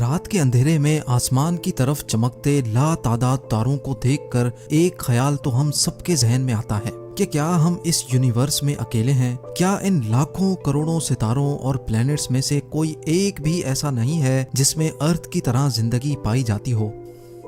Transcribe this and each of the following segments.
रात के अंधेरे में आसमान की तरफ चमकते लातादाद तारों को देखकर एक ख्याल तो हम सबके जहन में आता है कि क्या हम इस यूनिवर्स में अकेले हैं? क्या इन लाखों करोड़ों सितारों और प्लैनेट्स में से कोई एक भी ऐसा नहीं है जिसमें अर्थ की तरह जिंदगी पाई जाती हो?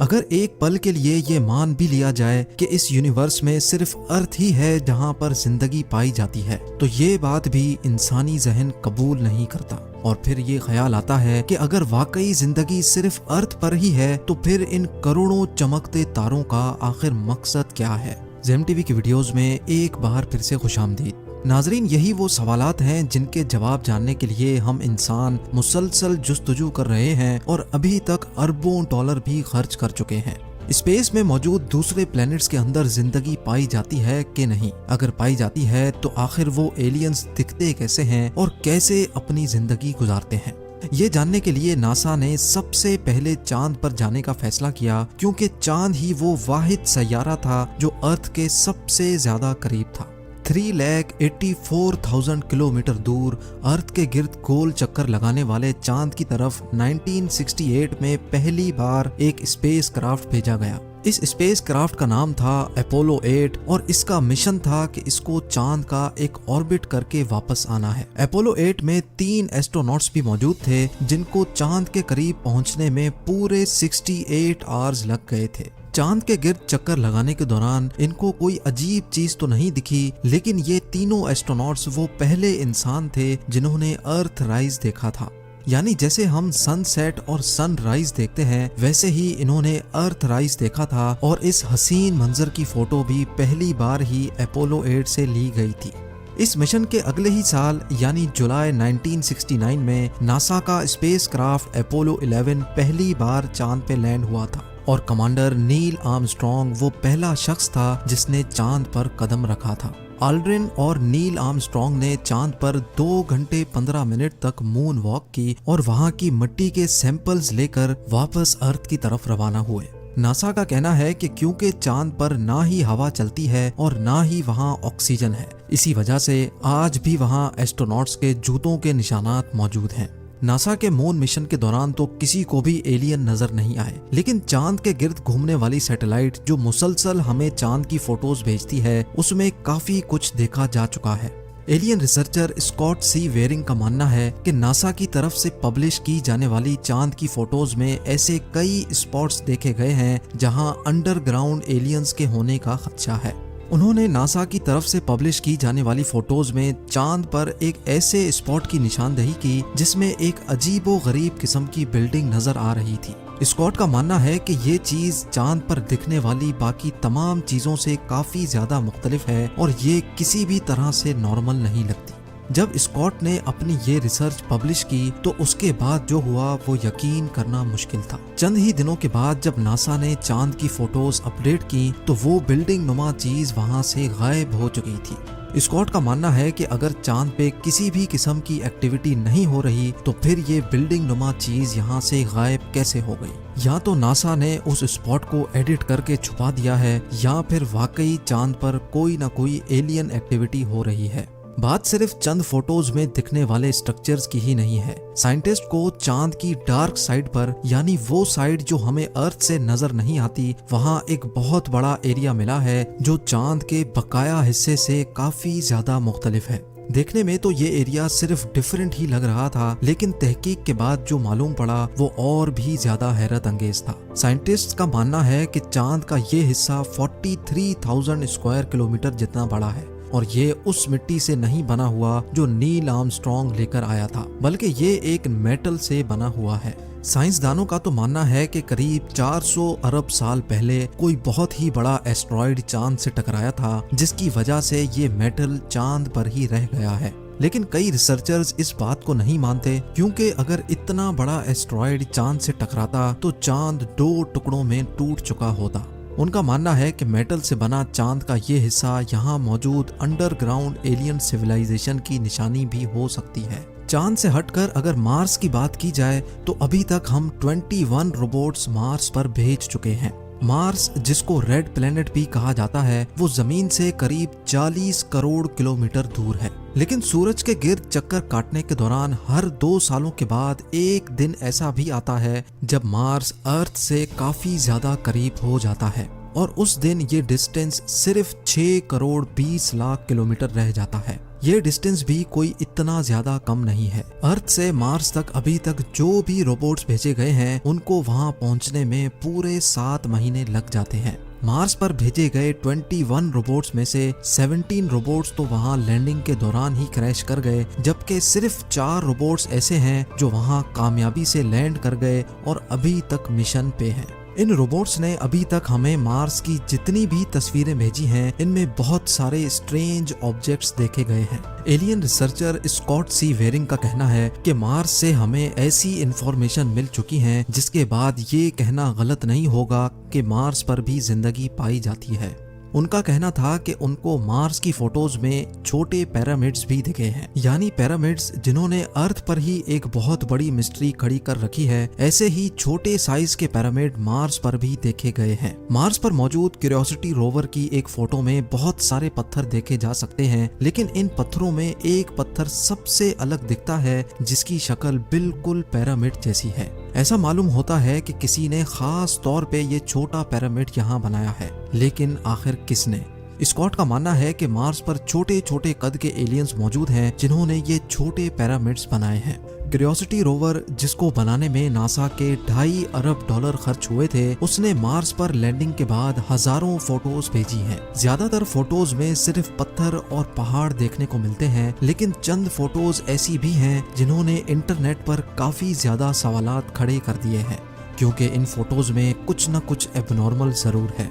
अगर एक पल के लिए ये मान भी लिया जाए कि इस यूनिवर्स में सिर्फ अर्थ ही है जहां पर जिंदगी पाई जाती है, तो ये बात भी इंसानी जहन कबूल नहीं करता। और फिर ये ख्याल आता है कि अगर वाकई जिंदगी सिर्फ अर्थ पर ही है तो फिर इन करोड़ों चमकते तारों का आखिर मकसद क्या है? ज़ेम टीवी की वीडियोस में एक बार फिर से खुशामदीद। नाजरीन, यही वो सवालात हैं जिनके जवाब जानने के लिए हम इंसान मुसलसल जुस्तजू कर रहे हैं और अभी तक अरबों डॉलर भी खर्च कर चुके हैं। स्पेस में मौजूद दूसरे प्लैनेट्स के अंदर जिंदगी पाई जाती है कि नहीं? अगर पाई जाती है तो आखिर वो एलियंस दिखते कैसे हैं और कैसे अपनी जिंदगी गुजारते हैं? ये जानने के लिए नासा ने सबसे पहले चांद पर जाने का फैसला किया, क्योंकि चांद ही वो वाहिद सैयारा था जो अर्थ के सबसे ज्यादा करीब था। 3,84,000 किलोमीटर दूर अर्थ के गिर्द गोल चक्कर लगाने वाले चांद की तरफ 1968 में पहली बार एक स्पेस क्राफ्ट भेजा गया। इस स्पेस क्राफ्ट का नाम था अपोलो 8 और इसका मिशन था कि इसको चांद का एक ऑर्बिट करके वापस आना है। अपोलो 8 में 3 एस्ट्रोनॉट्स भी मौजूद थे जिनको चांद के करीब पहुंचने में पूरे 68 आवर्स लग गए थे। चांद के गिर्द चक्कर लगाने के दौरान इनको कोई अजीब चीज तो नहीं दिखी, लेकिन ये तीनों एस्ट्रोनॉट्स वो पहले इंसान थे जिन्होंने अर्थ राइज देखा था। यानी जैसे हम सनसेट और सनराइज देखते हैं, वैसे ही इन्होंने अर्थ राइज देखा था और इस हसीन मंजर की फोटो भी पहली बार ही अपोलो 8 से ली गई थी। इस मिशन के अगले ही साल यानी जुलाई 1969 में नासा का स्पेस क्राफ्ट अपोलो 11 पहली बार चांद पे लैंड हुआ था और कमांडर नील आर्मस्ट्रॉन्ग वो पहला शख्स था जिसने चांद पर कदम रखा था। ऑल्ड्रिन और नील आर्मस्ट्रॉन्ग ने चांद पर 2 घंटे 15 मिनट तक मून वॉक की और वहां की मिट्टी के सैंपल्स लेकर वापस अर्थ की तरफ रवाना हुए। नासा का कहना है कि क्योंकि चांद पर ना ही हवा चलती है और ना ही वहां ऑक्सीजन है, इसी वजह से आज भी वहां एस्ट्रोनॉट्स के जूतों के निशानात मौजूद हैं। नासा के मून मिशन के दौरान तो किसी को भी एलियन नजर नहीं आए, लेकिन चांद के गिर्द घूमने वाली सैटेलाइट जो मुसलसल हमें चांद की फोटोज भेजती है, उसमें काफी कुछ देखा जा चुका है। एलियन रिसर्चर स्कॉट सी वेरिंग का मानना है कि नासा की तरफ से पब्लिश की जाने वाली चांद की फोटोज में ऐसे कई स्पॉट्स देखे गए हैं जहां अंडरग्राउंड एलियंस के होने का खदशा है। उन्होंने नासा की तरफ से पब्लिश की जाने वाली फोटोज में चांद पर एक ऐसे स्पॉट की निशानदेही की जिसमें एक अजीबो गरीब किस्म की बिल्डिंग नजर आ रही थी। स्कॉट का मानना है कि ये चीज चांद पर दिखने वाली बाकी तमाम चीजों से काफी ज्यादा मुख्तलिफ है और ये किसी भी तरह से नॉर्मल नहीं लगती। जब स्कॉट ने अपनी ये रिसर्च पब्लिश की तो उसके बाद जो हुआ वो यकीन करना मुश्किल था। चंद ही दिनों के बाद जब नासा ने चांद की फोटोज अपडेट की तो वो बिल्डिंग नुमा चीज वहां से गायब हो चुकी थी। स्कॉट का मानना है कि अगर चांद पे किसी भी किस्म की एक्टिविटी नहीं हो रही तो फिर ये बिल्डिंग नुमा चीज यहाँ से गायब कैसे हो गई? या तो नासा ने उस स्पॉट को एडिट करके छुपा दिया है या फिर वाकई चांद पर कोई ना कोई एलियन एक्टिविटी हो रही है। बात सिर्फ चंद फोटोज में दिखने वाले स्ट्रक्चर्स की ही नहीं है। साइंटिस्ट को चांद की डार्क साइड पर, यानी वो साइड जो हमें अर्थ से नजर नहीं आती, वहाँ एक बहुत बड़ा एरिया मिला है जो चांद के बकाया हिस्से से काफी ज्यादा मुख्तलिफ है। देखने में तो ये एरिया सिर्फ डिफरेंट ही लग रहा था, लेकिन तहकीक के बाद जो मालूम पड़ा वो और भी ज्यादा हैरत अंगेज था। साइंटिस्ट का मानना है कि चांद का ये हिस्सा 43,000 स्क्वायर किलोमीटर जितना बड़ा है और ये उस मिट्टी से नहीं बना हुआ जो नील आर्मस्ट्रॉन्ग लेकर आया था, बल्कि ये एक मेटल से बना हुआ है। साइंसदानों का तो मानना है कि करीब 400 अरब साल पहले कोई बहुत ही बड़ा एस्ट्रॉइड चांद से टकराया था, जिसकी वजह से ये मेटल चांद पर ही रह गया है। लेकिन कई रिसर्चर्स इस बात को नहीं मानते, क्योंकि अगर इतना बड़ा एस्ट्रॉइड चांद से टकराता तो चांद 2 टुकड़ों में टूट चुका होता। उनका मानना है कि मेटल से बना चांद का ये हिस्सा यहाँ मौजूद अंडरग्राउंड एलियन सिविलाइजेशन की निशानी भी हो सकती है। चांद से हटकर अगर मार्स की बात की जाए तो अभी तक हम 21 रोबोट्स मार्स पर भेज चुके हैं। मार्स, जिसको रेड प्लेनेट भी कहा जाता है, वो जमीन से करीब 40 करोड़ किलोमीटर दूर है। लेकिन सूरज के गिर्द चक्कर काटने के दौरान हर 2 सालों के बाद एक दिन ऐसा भी आता है जब मार्स अर्थ से काफी ज्यादा करीब हो जाता है और उस दिन ये डिस्टेंस सिर्फ 6 करोड़ 20 लाख किलोमीटर रह जाता है। ये डिस्टेंस भी कोई इतना ज्यादा कम नहीं है। अर्थ से मार्स तक अभी तक जो भी रोबोट्स भेजे गए हैं उनको वहां पहुंचने में पूरे 7 महीने लग जाते हैं। मार्स पर भेजे गए 21 रोबोट्स में से 17 रोबोट्स तो वहां लैंडिंग के दौरान ही क्रैश कर गए, जबकि सिर्फ 4 रोबोट्स ऐसे हैं जो वहां कामयाबी से लैंड कर गए और अभी तक मिशन पे हैं। इन रोबोट्स ने अभी तक हमें मार्स की जितनी भी तस्वीरें भेजी हैं इनमें बहुत सारे स्ट्रेंज ऑब्जेक्ट्स देखे गए हैं। एलियन रिसर्चर स्कॉट सी वेरिंग का कहना है कि मार्स से हमें ऐसी इंफॉर्मेशन मिल चुकी है जिसके बाद ये कहना गलत नहीं होगा कि मार्स पर भी जिंदगी पाई जाती है। उनका कहना था कि उनको मार्स की फोटोज में छोटे पिरामिड्स भी दिखे हैं, यानी पिरामिड्स जिन्होंने अर्थ पर ही एक बहुत बड़ी मिस्ट्री खड़ी कर रखी है। ऐसे ही छोटे साइज के पिरामिड मार्स पर भी देखे गए हैं। मार्स पर मौजूद क्यूरियोसिटी रोवर की एक फोटो में बहुत सारे पत्थर देखे जा सकते हैं, लेकिन इन पत्थरों में एक पत्थर सबसे अलग दिखता है जिसकी शक्ल बिल्कुल पिरामिड जैसी है। ऐसा मालूम होता है कि किसी ने खास तौर पे ये छोटा पिरामिड यहाँ बनाया है, लेकिन आखिर किसने? स्कॉट का मानना है कि मार्स पर छोटे छोटे कद के एलियंस मौजूद हैं जिन्होंने ये छोटे पिरामिड्स बनाए हैं। क्यूरियोसिटी रोवर जिसको बनाने में नासा के $2.5 अरब खर्च हुए थे, उसने मार्स पर लैंडिंग के बाद हजारों फोटोज भेजी हैं। ज्यादातर फोटोज में सिर्फ पत्थर और पहाड़ देखने को मिलते हैं, लेकिन चंद फोटोज ऐसी भी हैं जिन्होंने इंटरनेट पर काफी ज्यादा सवालात खड़े कर दिए हैं, क्योंकि इन फोटोज में कुछ न कुछ एबनॉर्मल जरूर है।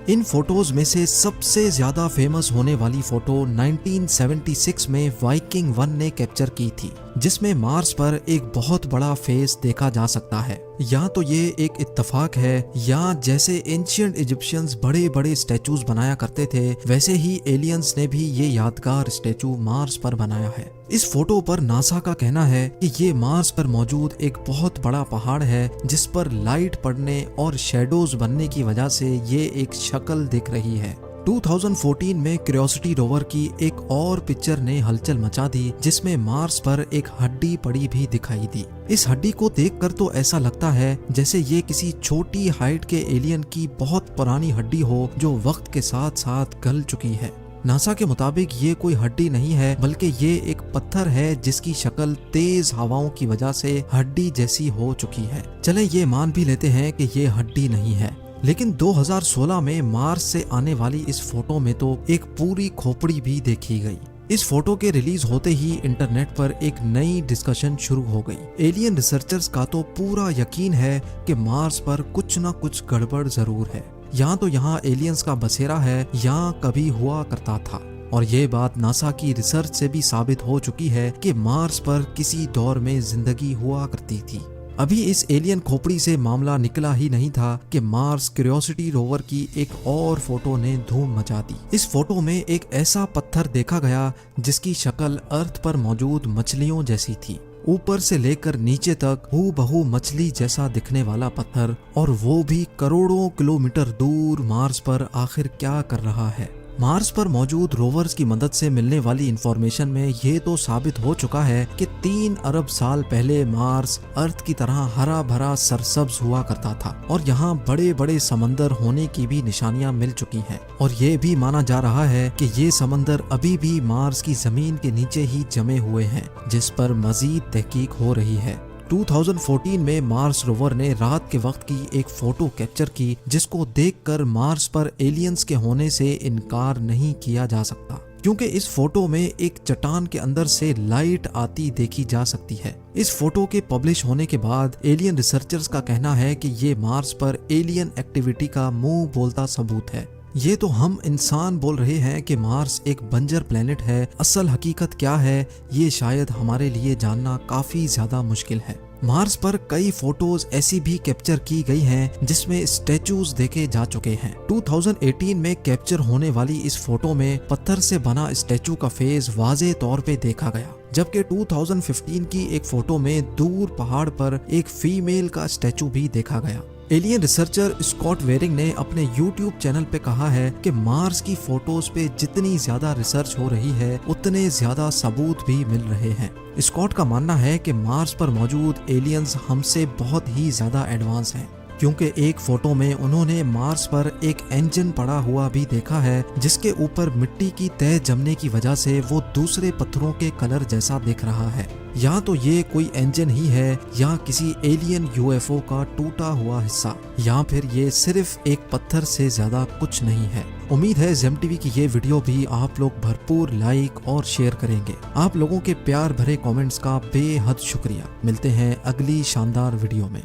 इन फोटोज में से सबसे ज्यादा फेमस होने वाली फोटो 1976 में वाइकिंग 1 ने कैप्चर की थी, जिसमें मार्स पर एक बहुत बड़ा फेस देखा जा सकता है। या तो ये एक इत्तेफाक है या जैसे एंशिएंट इजिप्शियंस बड़े बड़े स्टैचूज बनाया करते थे, वैसे ही एलियंस ने भी ये यादगार स्टैचू मार्स पर बनाया है। इस फोटो पर नासा का कहना है कि ये मार्स पर मौजूद एक बहुत बड़ा पहाड़ है जिस पर लाइट पड़ने और शेडोज बनने की वजह से ये एक शक्ल दिख रही है। 2014 में क्यूरियोसिटी रोवर की एक और पिक्चर ने हलचल मचा दी, जिसमें मार्स पर एक हड्डी पड़ी भी दिखाई दी। इस हड्डी को देखकर तो ऐसा लगता है जैसे ये किसी छोटी हाइट के एलियन की बहुत पुरानी हड्डी हो जो वक्त के साथ साथ गल चुकी है। नासा के मुताबिक ये कोई हड्डी नहीं है, बल्कि ये एक पत्थर है जिसकी शक्ल तेज हवाओं की वजह से हड्डी जैसी हो चुकी है। चलें ये मान भी लेते हैं कि ये हड्डी नहीं है, लेकिन 2016 में मार्स से आने वाली इस फोटो में तो एक पूरी खोपड़ी भी देखी गई। इस फोटो के रिलीज होते ही इंटरनेट पर एक नई डिस्कशन शुरू हो गई। एलियन रिसर्चर्स का तो पूरा यकीन है कि मार्स पर कुछ न कुछ गड़बड़ जरूर है, या तो यहाँ एलियंस का बसेरा है या कभी हुआ करता था। और ये बात नासा की रिसर्च से भी साबित हो चुकी है कि मार्स पर किसी दौर में जिंदगी हुआ करती थी। अभी इस एलियन खोपड़ी से मामला निकला ही नहीं था कि मार्स क्यूरियोसिटी रोवर की एक और फोटो ने धूम मचा दी। इस फोटो में एक ऐसा पत्थर देखा गया जिसकी शक्ल अर्थ पर मौजूद मछलियों जैसी थी। ऊपर से लेकर नीचे तक हूबहू मछली जैसा दिखने वाला पत्थर, और वो भी करोड़ों किलोमीटर दूर मार्स पर आखिर क्या कर रहा है। मार्स पर मौजूद रोवर्स की मदद से मिलने वाली इंफॉर्मेशन में ये तो साबित हो चुका है कि 3 अरब साल पहले मार्स अर्थ की तरह हरा भरा सरसब्ज हुआ करता था और यहाँ बड़े बड़े समंदर होने की भी निशानियां मिल चुकी हैं। और ये भी माना जा रहा है कि ये समंदर अभी भी मार्स की जमीन के नीचे ही जमे हुए हैं, जिस पर मजीद तहकीक हो रही है। 2014 में मार्स रोवर ने रात के वक्त की एक फोटो कैप्चर की, जिसको देखकर मार्स पर एलियंस के होने से इनकार नहीं किया जा सकता, क्योंकि इस फोटो में एक चट्टान के अंदर से लाइट आती देखी जा सकती है। इस फोटो के पब्लिश होने के बाद एलियन रिसर्चर्स का कहना है कि ये मार्स पर एलियन एक्टिविटी का मुंह बोलता सबूत है। ये तो हम इंसान बोल रहे हैं कि मार्स एक बंजर प्लेनेट है, असल हकीकत क्या है ये शायद हमारे लिए जानना काफी ज्यादा मुश्किल है। मार्स पर कई फोटोज ऐसी भी कैप्चर की गई हैं जिसमें स्टैचूज देखे जा चुके हैं। 2018 में कैप्चर होने वाली इस फोटो में पत्थर से बना स्टैचू का फेस वाज़े तौर पे देखा गया, जबकि 2015 की एक फोटो में दूर पहाड़ पर एक फीमेल का स्टैचू भी देखा गया। एलियन रिसर्चर स्कॉट वेरिंग ने अपने YouTube चैनल पे कहा है कि मार्स की फोटोज पे जितनी ज्यादा रिसर्च हो रही है उतने ज्यादा सबूत भी मिल रहे हैं। स्कॉट का मानना है कि मार्स पर मौजूद एलियंस हमसे बहुत ही ज्यादा एडवांस हैं, क्योंकि एक फोटो में उन्होंने मार्स पर एक इंजन पड़ा हुआ भी देखा है जिसके ऊपर मिट्टी की तह जमने की वजह से वो दूसरे पत्थरों के कलर जैसा दिख रहा है। या तो ये कोई इंजन ही है या किसी एलियन UFO का टूटा हुआ हिस्सा, या फिर ये सिर्फ एक पत्थर से ज्यादा कुछ नहीं है। उम्मीद है जेम टीवी की ये वीडियो भी आप लोग भरपूर लाइक और शेयर करेंगे। आप लोगों के प्यार भरे कमेंट्स का बेहद शुक्रिया। मिलते हैं अगली शानदार वीडियो में।